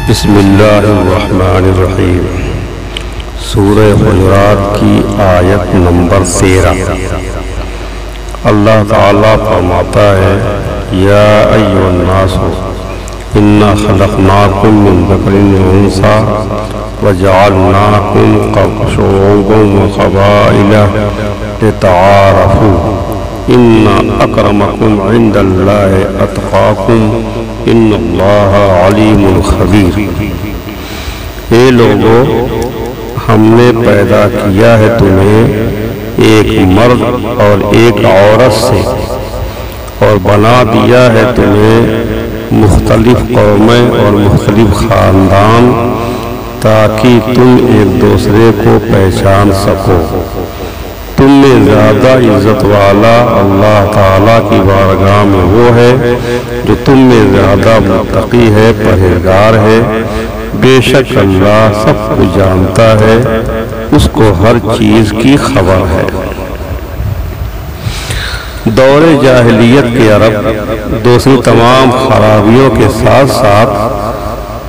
بسم اللہ الرحمن الرحیم۔ سورہ حجرات کی آیت نمبر 13۔ اللہ تعالیٰ فرماتا ہے یا ایھا الناس انا خلقناکم من ذکر و انثی وجعلناکم شعوبا وقبائل لتعارفوا ان اکرمکم عند اللہ اتقاکم ان اللہ علیم خبیر۔ اے لوگو، ہم نے پیدا کیا ہے تمہیں ایک مرد اور ایک عورت سے، اور بنا دیا ہے تمہیں مختلف قومیں اور مختلف خاندان تاکہ تم ایک دوسرے کو پہچان سکو۔ تم میں زیادہ عزت والا اللہ تعالیٰ کی بارگاہ میں وہ ہے جو تم میں زیادہ متقی ہے، پرہیزگار ہے۔ بے شک اللہ سب کچھ جانتا ہے، اس کو ہر چیز کی خبر ہے۔ دور جاہلیت کے عرب دوسری تمام خرابیوں کے ساتھ ساتھ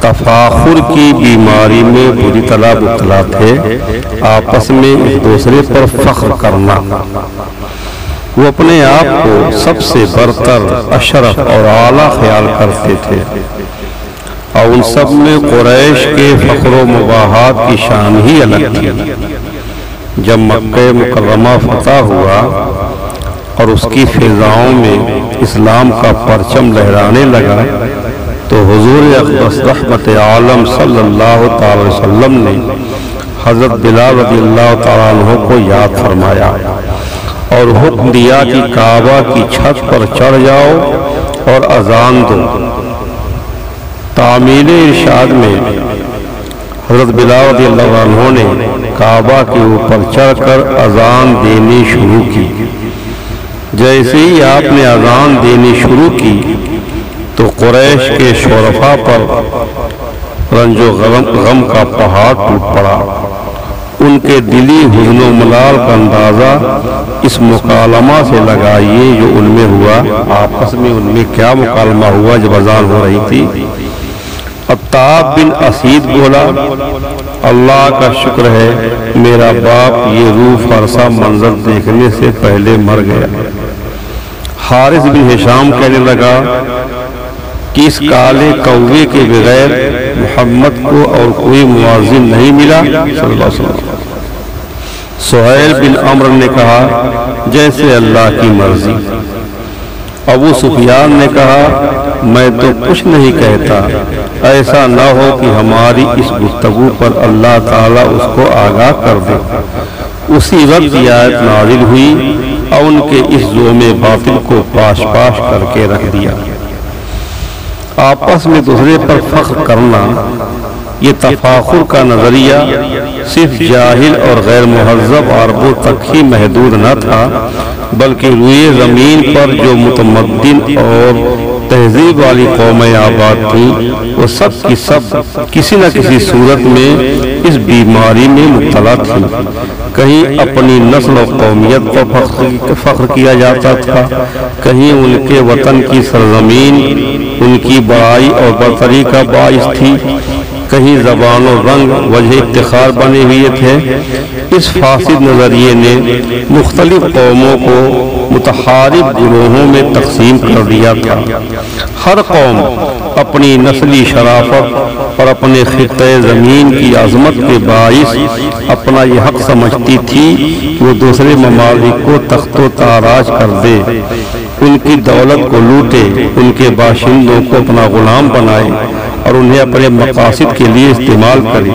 تفاخر کی بیماری میں بری طرح مبتلا تھے۔ آپس میں ایک دوسرے پر فخر کرنا، وہ اپنے آپ کو سب سے برتر، اشرف اور اعلیٰ خیال کرتے تھے، اور ان سب میں قریش کے فخر و مباحات کی شان ہی الگ تھی۔ جب مکہ مکرمہ فتح ہوا اور اس کی فضاؤں میں اسلام کا پرچم لہرانے لگا تو حضور اقدس رحمت عالم صلی اللہ تعالی وسلم نے حضرت بلال رضی اللہ تعالیٰ عنہ کو یاد فرمایا اور حکم دیا کہ کعبہ کی چھت پر چڑھ جاؤ اور اذان دو۔ تعمیل ارشاد میں حضرت بلال رضی اللہ عنہ نے کعبہ کے اوپر چڑھ کر اذان دینی شروع کی۔ جیسے ہی آپ نے اذان دینی شروع کی تو قریش کے شرفاء پر رنج و غم کا پہاڑ ٹوٹ پڑا۔ ان کے دلی حزن و ملال کا اندازہ اس مکالمہ سے لگائیے جو ان میں ہوا۔ آپس میں ان میں کیا مکالمہ ہوا جب اذان ہو رہی تھی؟ عتاب بن اسید بولا، اللہ کا شکر ہے میرا باپ یہ روح فرسا منظر دیکھنے سے پہلے مر گیا۔ حارث بن ہشام کہنے لگا کہ اس کالے کوے کے بغیر محمد کو اور کوئی مؤذن نہیں ملا صلی اللہ علیہ وسلم۔ سہیل بن عمرو نے کہا جیسے اللہ کی مرضی۔ ابو سفیان نے کہا میں تو کچھ نہیں کہتا، ایسا نہ ہو کہ ہماری اس گفتگو پر اللہ تعالیٰ اس کو آگاہ کر دے۔ اسی وقت یہ آیت نازل ہوئی اور ان کے اس ظلم باطل کو پاش پاش کر کے رکھ دیا۔ آپس میں دوسرے پر فخر کرنا، یہ تفاخر کا نظریہ صرف جاہل اور غیر مہذب عربوں تک ہی محدود نہ تھا، بلکہ روئے زمین پر جو متمدن اور تہذیب والی قومیں آباد تھیں وہ سب کی سب کسی نہ کسی صورت میں اس بیماری میں مبتلا تھی۔ کہیں اپنی نسل و قومیت پر فخر کیا جاتا تھا، کہیں ان کے وطن کی سرزمین ان کی بڑائی اور برتری کا باعث تھی، کہیں زبان و رنگ وجہ افتخار بنے ہوئے تھے۔ اس فاسد نظریے نے مختلف قوموں کو متحارب گروہوں میں تقسیم کر دیا تھا۔ ہر قوم اپنی نسلی شرافت اور اپنے خطے زمین کی عظمت کے باعث اپنا یہ حق سمجھتی تھی کہ وہ دوسرے ممالک کو تخت و تاراج کر دے، ان کی دولت کو لوٹے، ان کے باشندوں کو اپنا غلام بنائے اور انہیں اپنے مقاصد کے لیے استعمال کرے۔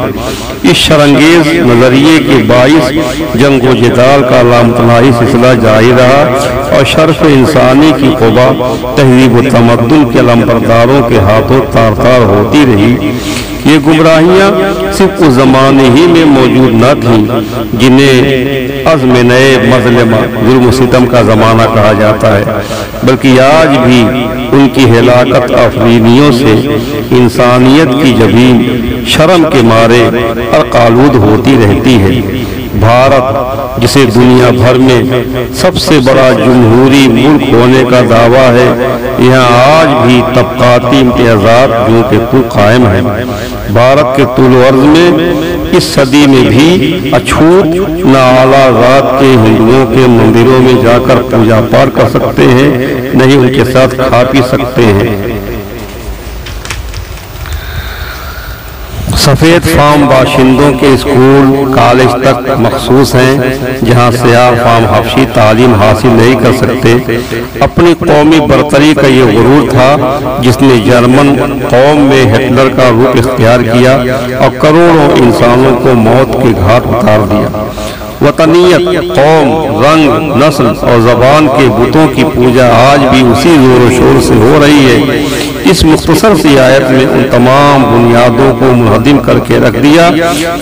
اس شرانگیز نظریے کے باعث جنگ و جدال کا لامتناہی سلسلہ جاری رہا اور شرف انسانی کی قبا تہذیب و تمدن کے علمبرداروں کے ہاتھوں تار تار ہوتی رہی۔ یہ گمراہیاں صرف اس زمانے ہی میں موجود نہ تھیں جنہیں عزم نئے مظلمہ ظلم و ستم کا زمانہ کہا جاتا ہے، بلکہ آج بھی ان کی ہلاکت آفرینیوں سے انسانیت کی جبین شرم کے مارے ارقالود ہوتی رہتی ہے۔ بھارت جسے دنیا بھر میں سب سے بڑا جمہوری ملک ہونے کا دعویٰ ہے، یہاں آج بھی طبقاتی امتیازات جو کہ قائم ہیں۔ بھارت کے طول و عرض میں اس صدی میں بھی اچھوت نہ اعلیٰ ذات کے ہندوؤں کے مندروں میں جا کر پوجا پاٹ کر سکتے ہیں، نہ ہی ان کے ساتھ کھا پی سکتے ہیں۔ سفید فام باشندوں کے اسکول کالج تک مخصوص ہیں، جہاں سیاہ فام حبشی تعلیم حاصل نہیں کر سکتے۔ اپنی قومی برتری کا یہ غرور تھا جس نے جرمن قوم میں ہٹلر کا روپ اختیار کیا اور کروڑوں انسانوں کو موت کے گھاٹ اتار دیا۔ وطنیت، قوم، رنگ، نسل اور زبان کے بتوں کی پوجا آج بھی اسی زور و شور سے ہو رہی ہے۔ اس مختصر سی آیت میں ان تمام بنیادوں کو منہدم کر کے رکھ دیا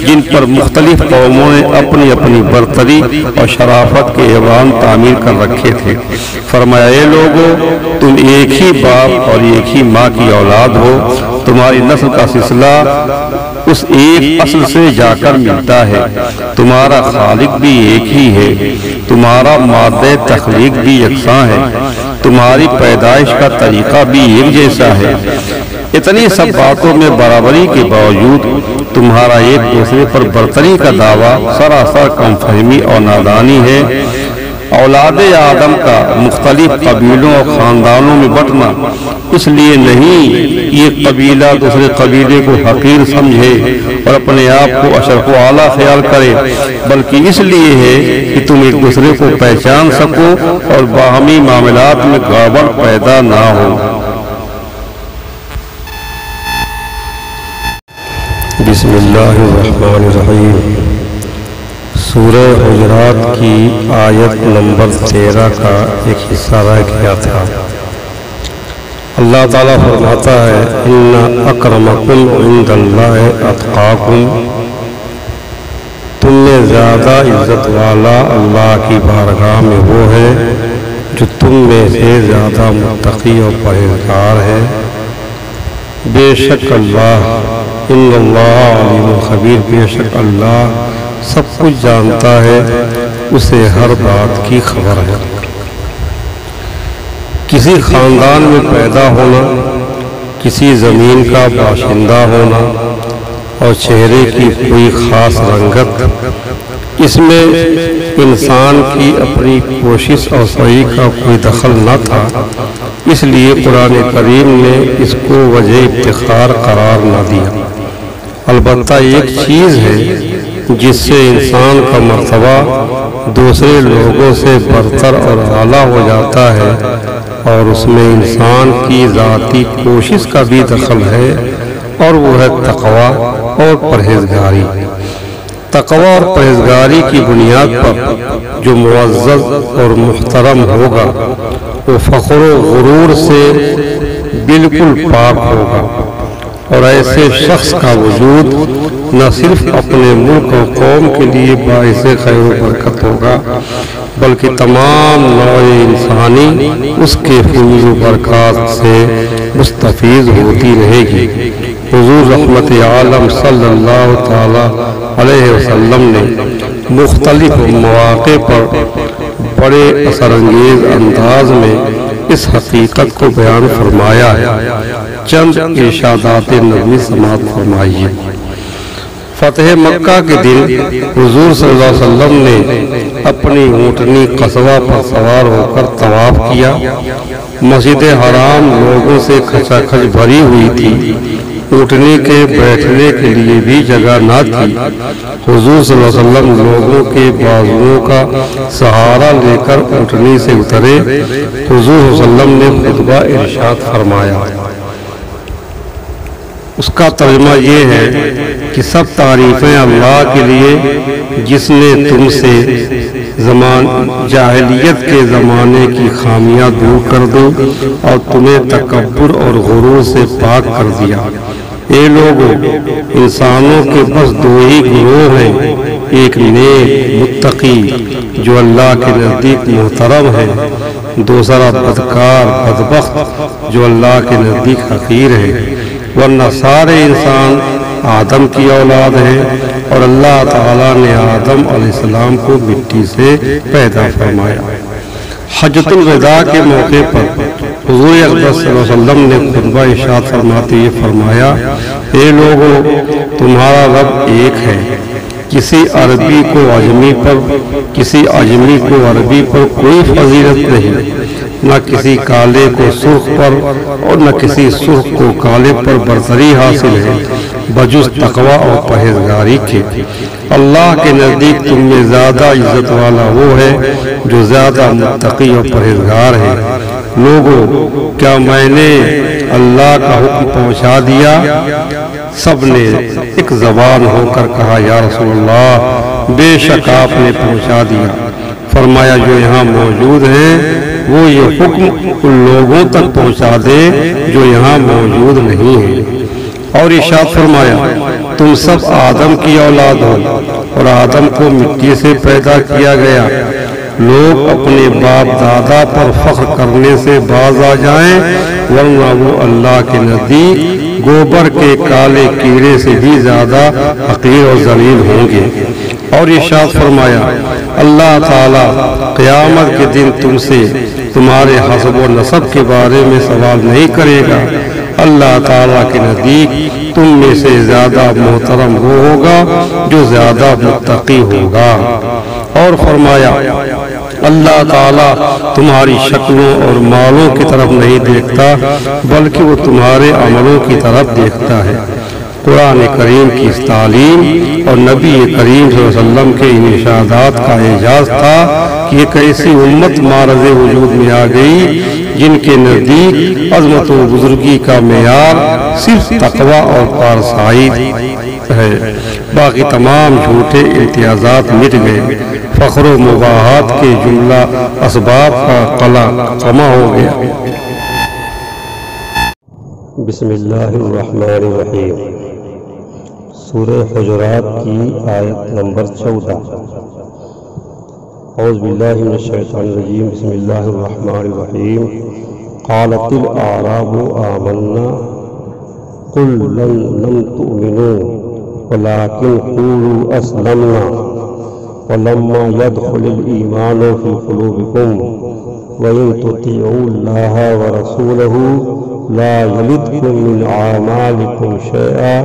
جن پر مختلف قوموں نے اپنی اپنی برتری اور شرافت کے ایوان تعمیر کر رکھے تھے۔ فرمایا، اے لوگو، تم ایک ہی باپ اور ایک ہی ماں کی اولاد ہو، تمہاری نسل کا سلسلہ اس ایک اصل سے جا کر ملتا ہے، تمہارا خالق بھی ایک ہی ہے، تمہارا مادہ تخلیق بھی یکساں ہے، تمہاری پیدائش کا طریقہ بھی ایک جیسا ہے۔ اتنی سب باتوں میں برابری کے باوجود تمہارا ایک دوسرے پر برتری کا دعویٰ سراسر کم فہمی اور نادانی ہے۔ اولاد آدم کا مختلف قبیلوں اور خاندانوں میں بٹنا اس لیے نہیں یہ قبیلہ دوسرے قبیلے کو حقیر سمجھے اور اپنے آپ کو اشرف و اعلیٰ خیال کرے، بلکہ اس لیے ہے کہ تم ایک دوسرے کو پہچان سکو اور باہمی معاملات میں گڑبڑ پیدا نہ ہو۔ بسم اللہ الرحمن الرحیم۔ سورہ حجرات کی آیت نمبر 13 کا ایک حصہ رہ گیا تھا۔ اللہ تعالیٰ فرماتا ہے، ان اکرمکم عند اللہ اتقاکم، تم میں زیادہ عزت والا اللہ کی بارگاہ میں وہ ہے جو تم میں سے زیادہ متقی اور پرہیزگار ہے۔ بے شک اللہ، ان اللہ علیم خبیر، بے شک اللہ سب کچھ جانتا ہے، اسے ہر بات کی خبر ہے۔ کسی خاندان میں پیدا ہونا، کسی زمین کا باشندہ ہونا اور چہرے کی کوئی خاص رنگت، اس میں انسان کی اپنی کوشش اور سعی کا کوئی دخل نہ تھا، اس لیے قرآن کریم نے اس کو وجہ افتخار قرار نہ دیا۔ البتہ ایک چیز ہے جس سے انسان کا مرتبہ دوسرے لوگوں سے برتر اور اعلیٰ ہو جاتا ہے، اور اس میں انسان کی ذاتی کوشش کا بھی دخل ہے، اور وہ ہے تقوی اور پرہیزگاری۔ تقوی اور پرہیزگاری کی بنیاد پر جو معزز اور محترم ہوگا وہ فخر و غرور سے بالکل پاک ہوگا، اور ایسے شخص کا وجود نہ صرف اپنے ملک اور قوم کے لیے باعث خیر و برکت ہوگا بلکہ تمام نوع انسانی اس کے فیض و برکات سے مستفید ہوتی رہے گی۔ حضور رحمت عالم صلی اللہ تعالی علیہ وسلم نے مختلف مواقع پر بڑے اثر انگیز انداز میں اس حقیقت کو بیان فرمایا ہے۔ چند ارشادات نبوی سماعت فرمائیے۔ فتح مکہ کے دن حضور صلی اللہ علیہ وسلم نے اپنی اونٹنی قصبہ پر سوار ہو کر طواف کیا۔ مسجد حرام لوگوں سے کھچا کھچ بھری ہوئی تھی، اونٹنی کے بیٹھنے کے لیے بھی جگہ نہ تھی۔ حضور صلی اللہ علیہ وسلم لوگوں کے بازوؤں کا سہارا لے کر اونٹنی سے اترے۔ حضور صلی اللہ علیہ وسلم نے خطبہ ارشاد فرمایا، اس کا ترجمہ یہ ہے کہ سب تعریفیں اللہ کے لیے جس نے تم سے جاہلیت کے زمانے کی خامیاں دور کر دی اور تمہیں تکبر اور غرور سے پاک کر دیا۔ اے لوگو، انسانوں کے بس دو ہی گروہ ہیں، ایک نیک متقی جو اللہ کے نزدیک محترم ہے، دوسرا بدکار بدبخت جو اللہ کے نزدیک حقیر ہے، ورنہ سارے انسان آدم کی اولاد ہیں، اور اللہ تعالیٰ نے آدم علیہ السلام کو مٹی سے پیدا فرمایا۔ حجۃ الوداع کے موقع پر حضور اقدس صلی اللہ علیہ وسلم نے خطبہ ارشاد فرماتے یہ فرمایا، اے لوگو تمہارا رب ایک ہے، کسی عربی کو عجمی پر، کسی عجمی کو عربی پر کوئی فضیلت نہیں، نہ کسی کالے کو سرخ پر اور نہ کسی سرخ کو کالے پر برتری حاصل ہے بجز تقوی اور پرہیزگاری کے۔ اللہ کے نزدیک تم میں زیادہ عزت والا وہ ہے جو زیادہ متقی اور پرہیزگار ہے۔ لوگوں کیا میں نے اللہ کا حکم پہنچا دیا؟ سب نے ایک زبان ہو کر کہا یا رسول اللہ بے شک آپ نے پہنچا دیا۔ فرمایا جو یہاں موجود ہیں وہ یہ حکم ان لوگوں تک پہنچا دے جو یہاں موجود نہیں ہیں۔ اور ارشاد فرمایا تم سب آدم کی اولاد ہو اور آدم کو مٹی سے پیدا کیا گیا۔ لوگ اپنے باپ دادا پر فخر کرنے سے باز آ جائیں ورنہ وہ اللہ کے نزدیک گوبر کے کالے کیڑے سے بھی زیادہ حقیر اور ذلیل ہوں گے۔ اور ارشاد فرمایا اللہ تعالی قیامت کے دن تم سے تمہارے حسب و نسب کے بارے میں سوال نہیں کرے گا۔ اللہ تعالیٰ کے نزدیک تم میں سے زیادہ محترم وہ ہوگا جو زیادہ متقی ہوگا۔ اور فرمایا اللہ تعالیٰ تمہاری شکلوں اور مالوں کی طرف نہیں دیکھتا بلکہ وہ تمہارے عملوں کی طرف دیکھتا ہے۔ قرآن کریم کی اس تعلیم اور نبی کریم صلی اللہ علیہ وسلم کے ان ارشادات کا اعجاز تھا کہ ایک ایسی امت معرض وجود میں آ گئی جن کے نزدیک عظمت و بزرگی کا معیار صرف تقوی اور پارسائی ہے۔ باقی تمام جھوٹے امتیازات مٹ گئے، فخر و مباحات کے جملہ اسباب کا قلع جمع ہو گیا۔ بسم اللہ الرحمن الرحیم۔ سورہ حجرات کی آیت نمبر 14۔ اعوذ باللہ من الشیطان الرجیم، بسم اللہ الرحمن الرحیم۔ قالت الاعراب آمنا قل لم تؤمنوا ولكن قولوا اسلمنا ولما يدخل الایمان فی قلوبکم وإن تطیعوا اللہ ورسولہ لا یلدکم من اعمالکم شیئا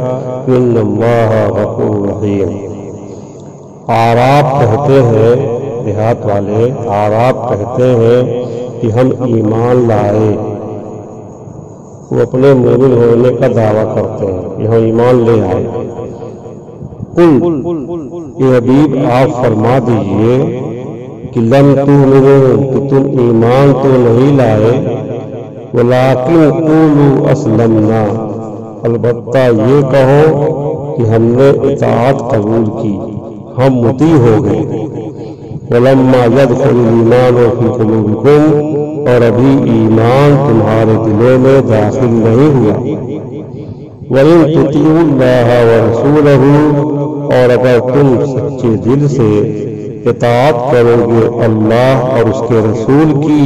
ان اللہ غفور رحیم۔ اعراب کہتے ہیں، دیہات والے اعراب کہتے ہیں کہ ہم ایمان لائے، وہ اپنے مومن ہونے کا دعویٰ کرتے ہیں کہ ہم ایمان لے آئے۔ قل اے حبیب آپ فرما دیجئے کہ لم تؤمنوا کہ تم ایمان تو نہیں لائے، ولیکن قولوا اسلمنا البتہ یہ کہو کہ ہم نے اطاعت قبول کی، ہم مطیع ہو گئے۔ ولما يدخل الایمان فی قلوبکم اور ابھی ایمان تمہارے دلوں میں داخل نہیں ہوا۔ وَإِن تُطِيعُوا اللَّهَ وَرَسُولَهُ اور اگر تم سچے دل سے اطاعت کرو گے اللہ اور اس کے رسول کی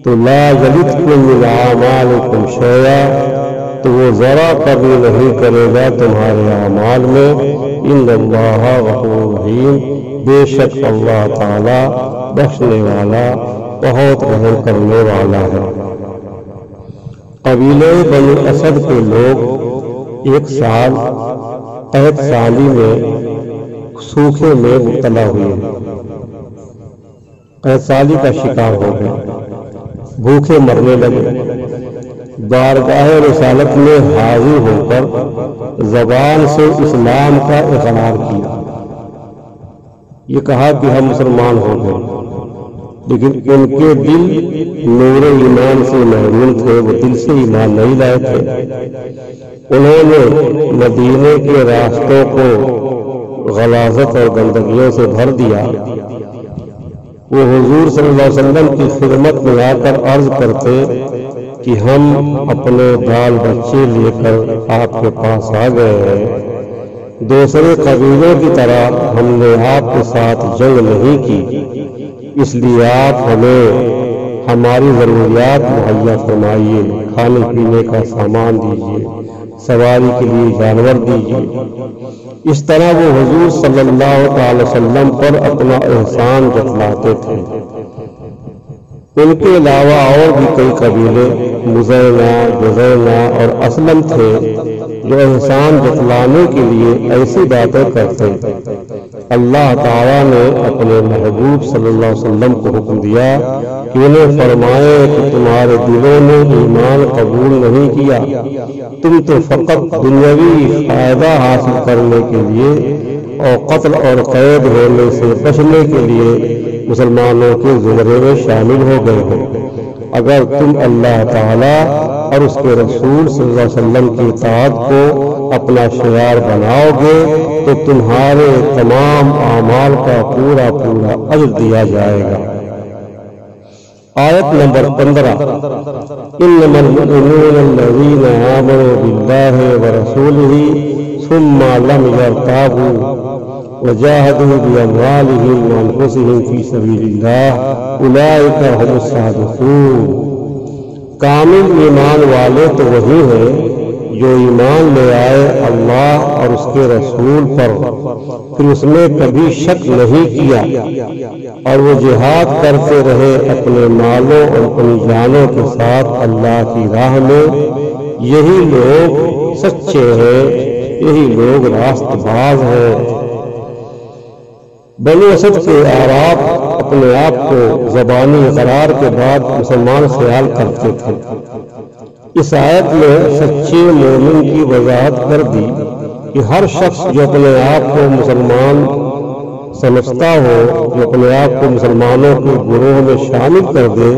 تو لا یلدکم من اعمالکم شیئا تو وہ ذرا کمی نہیں کرے گا تمہارے اعمال میں۔ ان اللہ غفور رحیم بے شک اللہ تعالی بخشنے والا بہت رحم کرنے والا ہے۔ قبیلے بنی اسد کے لوگ ایک سال قحط سالی میں سوکھے میں مبتلا ہوئے، قحط سالی کا شکار ہو گئے، بھوکے مرنے لگے۔ بارگاہ رسالت میں حاضر ہو کر زبان سے اسلام کا اقرار کیا، یہ کہا کہ ہم مسلمان ہو گئے، لیکن ان کے دل نور ایمان سے محروم تھے، وہ دل سے ایمان نہیں لائے تھے۔ انہوں نے مدینے کے راستوں کو غلاظت اور گندگیوں سے بھر دیا۔ وہ حضور صلی اللہ علیہ وسلم کی خدمت میں آ کر عرض کرتے کہ ہم اپنے بال بچے لے کر آپ کے پاس آ گئے ہیں، دوسرے قبیلوں کی طرح ہم نے آپ کے ساتھ جنگ نہیں کی، اس لیے آپ ہمیں ہماری ضروریات مہیا فرمائیے، کھانے پینے کا سامان دیجیے، سواری کے لیے جانور دیجیے۔ اس طرح وہ حضور صلی اللہ علیہ وسلم پر اپنا احسان جتلاتے تھے۔ ان کے علاوہ اور بھی کئی قبیلے مزینہ، جزینہ اور اسلم تھے جو احسان جتلانے کے لیے ایسی باتیں کرتے۔ اللہ تعالیٰ نے اپنے محبوب صلی اللہ علیہ وسلم کو حکم دیا کہ انہیں فرمائے کہ تمہارے دلوں نے ایمان قبول نہیں کیا، تم تو فقط دنیاوی فائدہ حاصل کرنے کے لیے اور قتل اور قید ہونے سے بچنے کے لیے مسلمانوں کے زمرے میں شامل ہو گئے ہو۔ اگر تم اللہ تعالیٰ اور اس کے رسول صلی اللہ علیہ وسلم کی اطاعت کو اپنا شعار بناؤ گے تو تمہارے تمام اعمال کا پورا پورا اجر دیا جائے گا۔ آیت نمبر 15 انما المؤمنون الذین آمنوا باللہ ورسولہ ثم لم يرتابوا وجاهدوا بأموالهم وأنفسهم في سبيل الله أولئك هم الصادقون۔ کامل ایمان والے تو وہی ہیں جو ایمان لے آئے اللہ اور اس کے رسول پر، پھر اس میں کبھی شک نہیں کیا اور وہ جہاد کرتے رہے اپنے مالوں اور اپنی جانوں کے ساتھ اللہ کی راہ میں۔ یہی لوگ سچے ہیں، یہی لوگ راست باز ہیں۔ بنی اسد کے اعراب اپنے آپ کو زبانی اقرار کے بعد مسلمان خیال کرتے تھے۔ اس آیت میں سچے مومن کی وضاحت کر دی کہ ہر شخص جو اپنے آپ کو مسلمان سمجھتا ہو، جو اپنے آپ کو مسلمانوں کے گروہ میں شامل کر دے،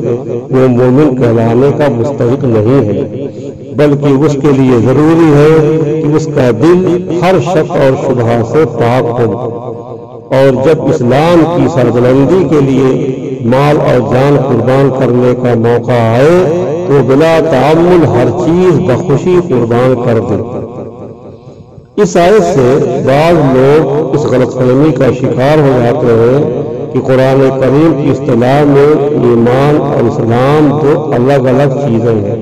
وہ مومن کہلانے کا مستحق نہیں ہے، بلکہ اس کے لیے ضروری ہے کہ اس کا دل ہر شک اور شبہ سے پاک ہو، اور جب اسلام کی سربلندی کے لیے مال اور جان قربان کرنے کا موقع آئے تو بلا تعامل ہر چیز بخوشی قربان کر دے۔ اس آیت سے بعض لوگ اس غلط فہمی کا شکار ہو جاتے ہیں کہ قرآن کریم کی اصطلاح میں ایمان اور اسلام دو الگ الگ چیزیں ہیں۔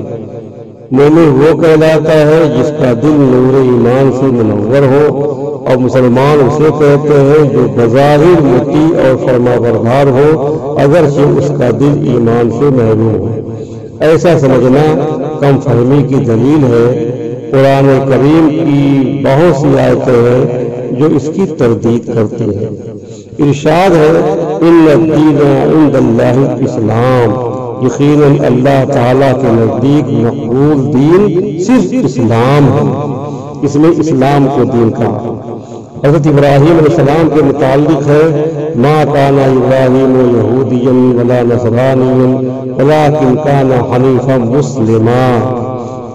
مومن وہ کہلاتا ہے جس کا دل نور ایمان سے منور ہو، اور مسلمان اسے کہتے ہیں جو بظاہر مطیع اور فرما بردار ہو اگرچہ اس کا دل ایمان سے محروم ہو۔ ایسا سمجھنا کم فہمی کی دلیل ہے۔ قرآن کریم کی بہت سی آیتیں ہیں جو اس کی تردید کرتی ہیں۔ ارشاد ہے ان الدین عند اللہ الاسلام، یقیناً اللہ تعالیٰ کے نزدیک مقبول دین صرف اسلام ہے۔ اس میں اسلام کو دین کہا۔ حضرت ابراہیم علیہ السلام کے متعلق ہے ما کان ابراہیم یہودیا ولا نصرانیا ولکن کان حنیفا مسلما۔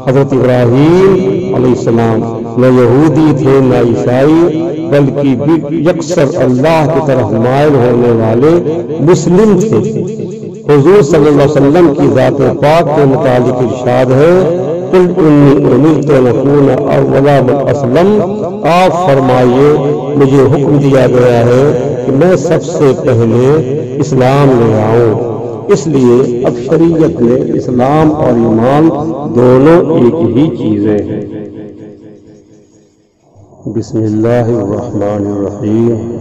حضرت ابراہیم علیہ السلام نہ یہودی تھے نہ عیسائی، بلکہ یکسر اللہ کی طرف مائل ہونے والے مسلم تھے۔ حضور صلی اللہ علیہ وسلم کی ذات پاک کے متعلق ارشاد ہے قل انی امرت ان اکون اول من اسلم، آپ فرمائیے مجھے حکم دیا گیا ہے کہ میں سب سے پہلے اسلام لے آؤں۔ اس لیے اب شریعت میں اسلام اور ایمان دونوں ایک ہی چیزیں ہیں۔ بسم اللہ الرحمن الرحیم۔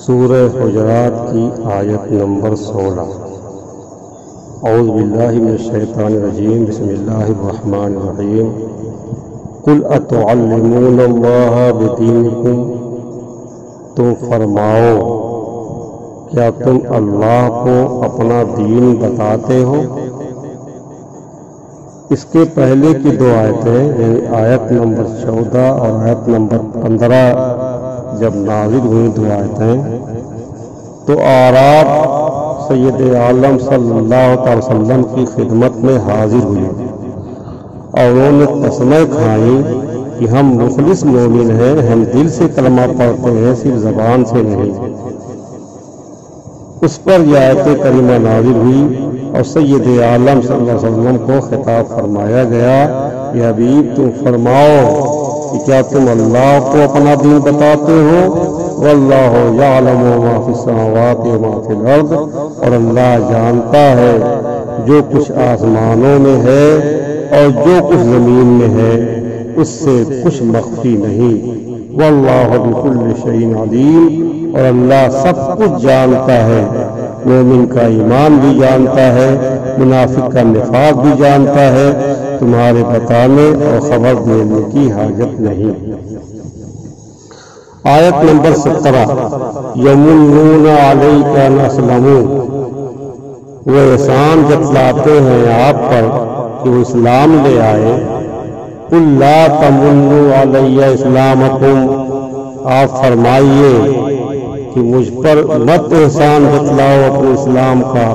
سورہ حجرات کی آیت نمبر 16۔ اعوذ باللہ من الشیطان الرجیم، بسم اللہ الرحمن الرحیم۔ قل اتعلمون اللہ بدینکم، تم فرماؤ کیا تم اللہ کو اپنا دین بتاتے ہو؟ اس کے پہلے کی دو آیتیں یعنی آیت نمبر 14 اور آیت نمبر 15 جب نازل ہوئی دو آیتیں تو اعراب سید عالم صلی اللہ علیہ وسلم کی خدمت میں حاضر ہوئے اور انہوں نے قسمیں کھائیں کہ ہم مخلص مومن ہیں، ہم دل سے کلمہ پڑھتے ہیں، صرف زبان سے نہیں۔ اس پر یہ آیت کریمہ نازل ہوئی اور سید عالم صلی اللہ علیہ وسلم کو خطاب فرمایا گیا کہ حبیب تم فرماؤ کہ کیا تم اللہ کو اپنا دین بتاتے ہو؟ واللہ یعلم ما فی السماوات و ما فی الارض، اور اللہ جانتا ہے جو کچھ آسمانوں میں ہے اور جو کچھ زمین میں ہے، اس سے کچھ مخفی نہیں۔ واللہ بکل شیء علیم، اور اللہ سب کچھ جانتا ہے۔ مومن کا ایمان بھی جانتا ہے، منافق کا نفاق بھی جانتا ہے، تمہارے بتانے اور خبر دینے کی حاجت نہیں۔ آیت نمبر 17 یمنون علیک ان اسلموا، وہ احسان جتلاتے ہیں آپ پر کہ وہ اسلام لے آئے۔ قل لا تمنوا علی اسلامکم، آپ فرمائیے کہ مجھ پر مت احسان جتلاؤ اپنے اسلام کا،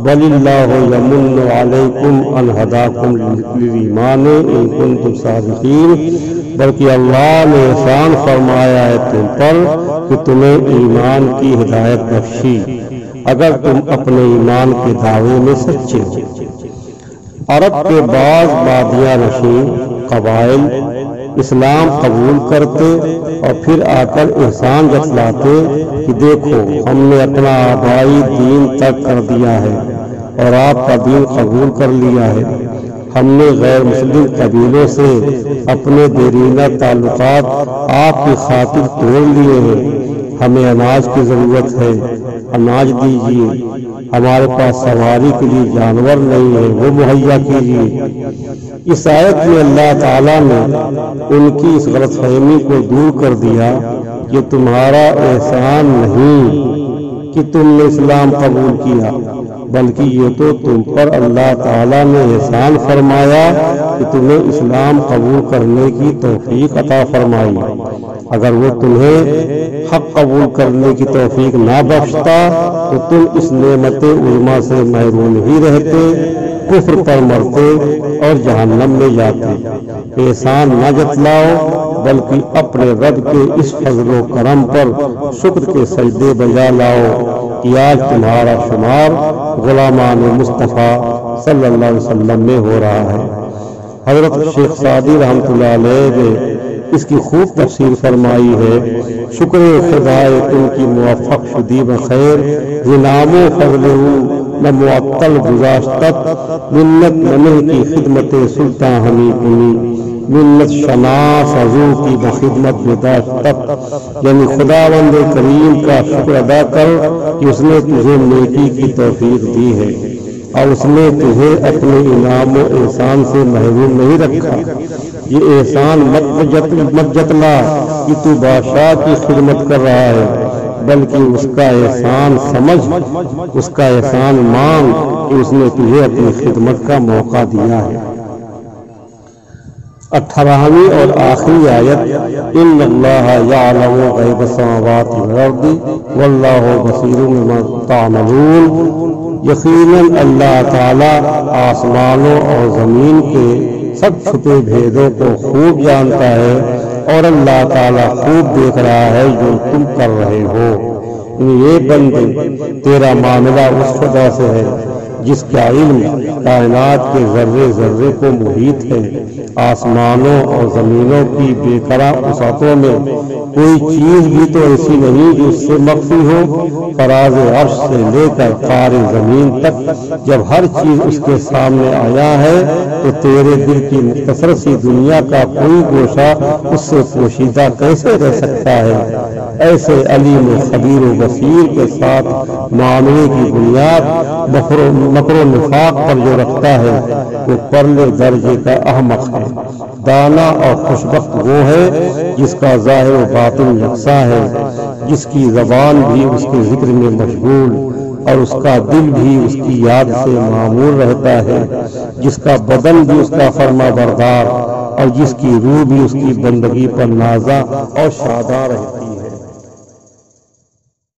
بل اللہ یمن علیکم ان ہداکم للایمان ان کنتم صادقین، بلکہ اللہ نے احسان فرمایا ہے تم پر کہ تمہیں ایمان کی ہدایت بخشی اگر تم اپنے ایمان کے دعوے میں سچے ہو۔ عرب کے بعض بادیہ نشین قبائل اسلام قبول کرتے اور پھر آ کر احسان جتلاتے کہ دیکھو ہم نے اپنا آبائی دین ترک کر دیا ہے اور آپ کا دین قبول کر لیا ہے، ہم نے غیر مسلم قبیلوں سے اپنے دیرینہ تعلقات آپ کی خاطر توڑ لیے ہیں، ہمیں اناج کی ضرورت ہے، اناج دیجیے، ہمارے پاس سواری کے لیے جانور نہیں ہے، وہ مہیا کیجیے۔ اس آیت میں اللہ تعالیٰ نے ان کی اس غلط فہمی کو دور کر دیا کہ تمہارا احسان نہیں کہ تم نے اسلام قبول کیا، بلکہ یہ تو تم پر اللہ تعالیٰ نے احسان فرمایا کہ تمہیں اسلام قبول کرنے کی توفیق عطا فرمائی۔ اگر وہ تمہیں حق قبول کرنے کی توفیق نہ بخشتا تو تم اس نعمت عظمیٰ سے محروم ہی رہتے، کفر پر مرتے اور جہنم میں جاتے۔ احسان نہ جتلاؤ بلکہ اپنے رب کے اس فضل و کرم پر شکر کے سجدے بجا لاؤ کہ آج تمہارا شمار غلامان مصطفیٰ صلی اللہ علیہ وسلم میں ہو رہا ہے۔ حضرت شیخ سعدی رحمۃ اللہ علیہ نے اس کی خوب تفسیر فرمائی ہے، شکر خدائے تم کی موفق شدی بخیر، ظلام و فضل نہ معطل گزاشتت، منت منہ کی خدمت سلطان ہمیں کنی، منت شناس حضور کی بخدمت بداشتت، یعنی خداوند کریم کا شکر ادا کر کہ اس نے تجھے نیکی کی توفیق دی ہے اور اس نے تجھے اپنے انعام و احسان سے محروم نہیں رکھا۔ یہ احسان مت جتلا کہ تو بادشاہ کی خدمت کر رہا ہے، بلکہ اس کا احسان سمجھ، اس کا احسان مان کہ اس نے تجھے اپنی خدمت کا موقع دیا ہے۔ 18ویں اور آخری آیت، ان اللہ یعلم غیب السماوات والارض واللہ بصیر بما تعملون، یقیناً اللہ تعالی آسمانوں اور زمین کے سب چھپے بھیدوں کو خوب جانتا ہے اور اللہ تعالیٰ خوب دیکھ رہا ہے جو تم کر رہے ہو۔ یہ بندے تیرا معاملہ اس خدا سے ہے جس کا علم کائنات کے ذرے ذرے کو محیط ہے، آسمانوں اور زمینوں کی بے کرا وسعتوں میں کوئی چیز بھی تو ایسی نہیں جو اس سے مخفی ہو۔ فراز عرش سے لے کر قعر زمین تک جب ہر چیز اس کے سامنے آیا ہے تو تیرے دل کی مختصر سی دنیا کا کوئی گوشہ اس سے پوشیدہ کیسے رہ سکتا ہے؟ ایسے علیم و خبیر و بصیر کے ساتھ معاملے کی بنیاد مکر و نفاق پر جو رکھتا ہے وہ پرلے درجے کا احمق ہے۔ دانا اور خوشبخت وہ ہے جس کا ظاہر و باطن یکساں ہے، جس کی زبان بھی اس کے ذکر میں مشغول اور اس کا دل بھی اس کی یاد سے معمور رہتا ہے، جس کا بدن بھی اس کا فرما بردار اور جس کی روح بھی اس کی بندگی پر نازا اور شاداں رہتی ہے۔